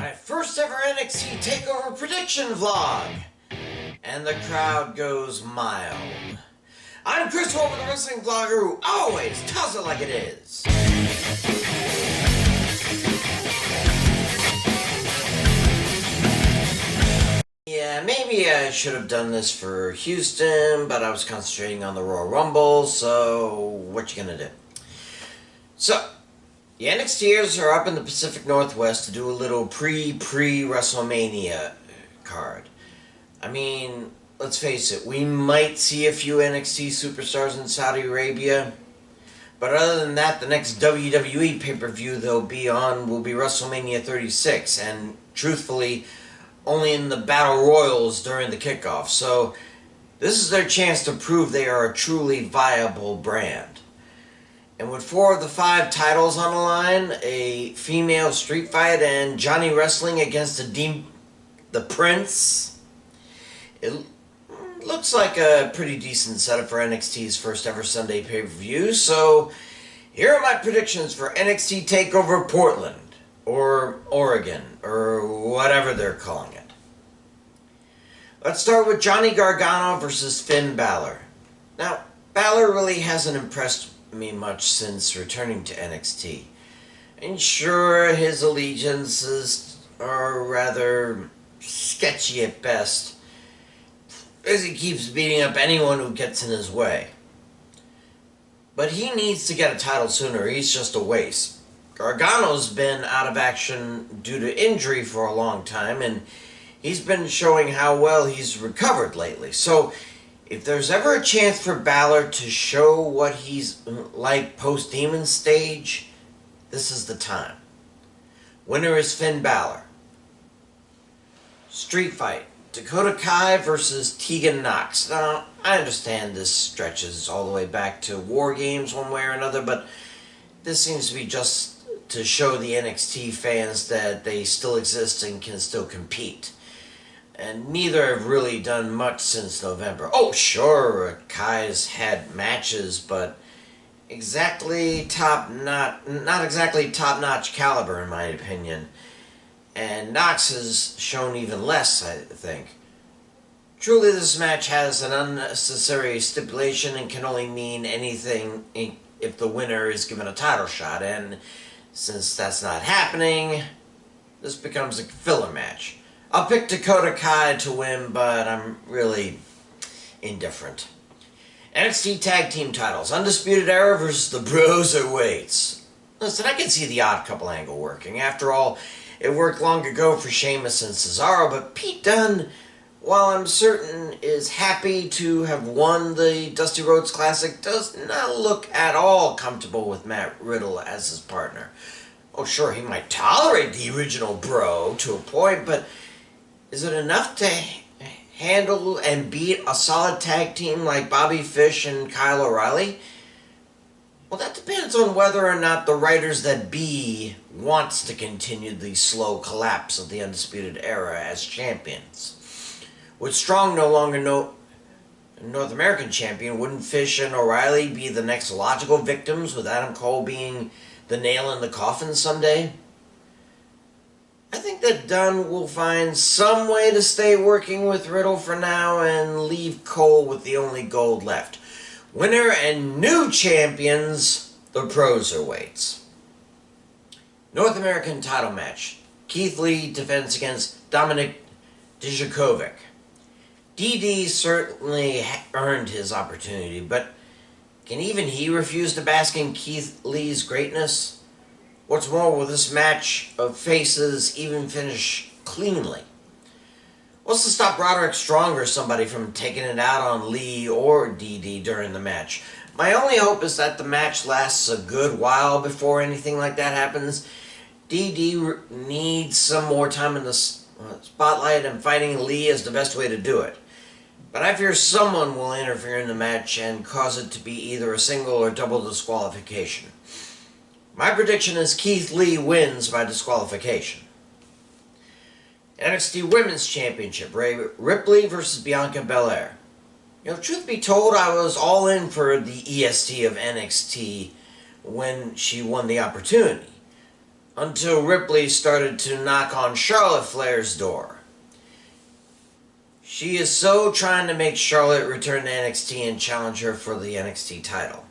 my first ever NXT Takeover prediction vlog, and the crowd goes mild. I'm Chris Wolvie, the wrestling vlogger who always tells it like it is. Yeah, maybe I should have done this for Houston, but I was concentrating on the Royal Rumble, so what you gonna do? So, the NXTers are up in the Pacific Northwest to do a little pre-WrestleMania card. I mean, let's face it, we might see a few NXT superstars in Saudi Arabia, but other than that, the next WWE PPV they'll be on will be WrestleMania 36, and truthfully, only in the Battle Royals during the kickoff, so this is their chance to prove they are a truly viable brand. And with 4 of the 5 titles on the line, a female street fight, and Johnny wrestling against the Prince, it looks like a pretty decent setup for NXT's first ever Sunday pay-per-view. So here are my predictions for NXT TakeOver Portland, or Oregon, or whatever they're calling it. Let's start with Johnny Gargano versus Finn Balor. Now, Balor really hasn't impressed me much since returning to NXT. And sure, his allegiances are rather sketchy at best, as he keeps beating up anyone who gets in his way. But he needs to get a title sooner, he's just a waste. Gargano's been out of action due to injury for a long time, and he's been showing how well he's recovered lately. So if there's ever a chance for Balor to show what he's like post-Demon stage, this is the time. Winner is Finn Balor. Street fight, Dakota Kai versus Tegan Nox. Now, I understand this stretches all the way back to War Games one way or another, but this seems to be just to show the NXT fans that they still exist and can still compete. And neither have really done much since November. Oh, sure, Kai's had matches, but not exactly top-notch caliber, in my opinion. And Nox has shown even less, I think. Truly, this match has an unnecessary stipulation and can only mean anything if the winner is given a title shot. And since that's not happening, this becomes a filler match. I'll pick Dakota Kai to win, but I'm really indifferent. NXT Tag Team titles. Undisputed Era versus the Broserweights. Listen, I can see the Odd Couple angle working. After all, it worked long ago for Sheamus and Cesaro, but Pete Dunne, while I'm certain is happy to have won the Dusty Rhodes Classic, does not look at all comfortable with Matt Riddle as his partner. Oh, sure, he might tolerate the original Bro to a point, but is it enough to handle and beat a solid tag team like Bobby Fish and Kyle O'Reilly? Well, that depends on whether or not the writers that be wants to continue the slow collapse of the Undisputed Era as champions. With Strong no longer North American champion, wouldn't Fish and O'Reilly be the next logical victims, with Adam Cole being the nail in the coffin someday? I think that Dunne will find some way to stay working with Riddle for now and leave Cole with the only gold left. Winner and new champions, the Broserweights. North American title match. Keith Lee defends against Dominik Dijakovic. DD certainly earned his opportunity, but can even he refuse to bask in Keith Lee's greatness? What's more, will this match of faces even finish cleanly? What's to stop Roderick Strong or somebody from taking it out on Lee or DD during the match? My only hope is that the match lasts a good while before anything like that happens. DD needs some more time in the spotlight, and fighting Lee is the best way to do it. But I fear someone will interfere in the match and cause it to be either a single or double disqualification. My prediction is Keith Lee wins by disqualification. NXT Women's Championship, Rhea Ripley versus Bianca Belair. You know, truth be told, I was all in for the EST of NXT when she won the opportunity. until Ripley started to knock on Charlotte Flair's door. She is so trying to make Charlotte return to NXT and challenge her for the NXT title.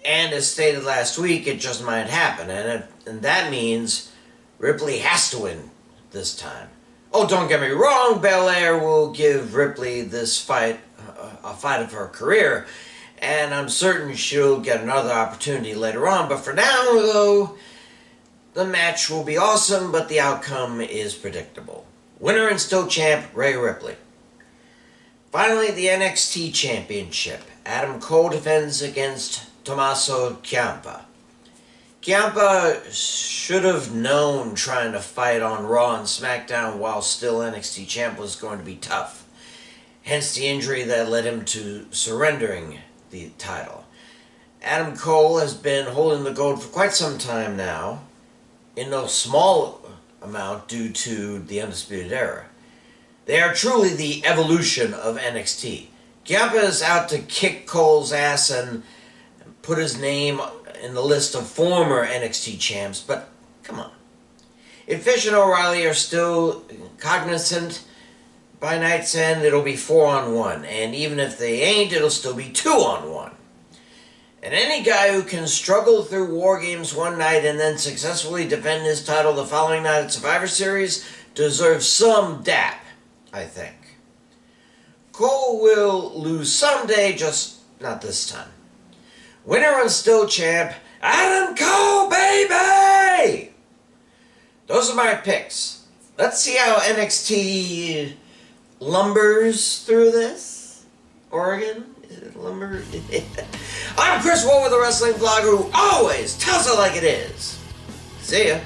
And as stated last week, it just might happen, and that means Ripley has to win this time. Oh, don't get me wrong, Belair will give Ripley this fight, a fight of her career, and I'm certain she'll get another opportunity later on, but for now, though, the match will be awesome, but the outcome is predictable. Winner and still champ, Rhea Ripley. Finally, the NXT Championship. Adam Cole defends against Tommaso Ciampa. Ciampa should have known trying to fight on Raw and SmackDown while still NXT champ was going to be tough. Hence the injury that led him to surrendering the title. Adam Cole has been holding the gold for quite some time now, in no small amount due to the Undisputed Era. They are truly the evolution of NXT. Ciampa is out to kick Cole's ass and put his name in the list of former NXT champs, but come on. If Fish and O'Reilly are still cognizant, by night's end it'll be 4-on-1, and even if they ain't, it'll still be 2-on-1. And any guy who can struggle through War Games one night and then successfully defend his title the following night at Survivor Series deserves some dap, I think. Cole will lose someday, just not this time. Winner and still champ, Adam Cole, baby! Those are my picks. Let's see how NXT lumbers through this. Oregon? Is it lumber? I'm Chris Wolvie, the wrestling vlogger who always tells it like it is. See ya.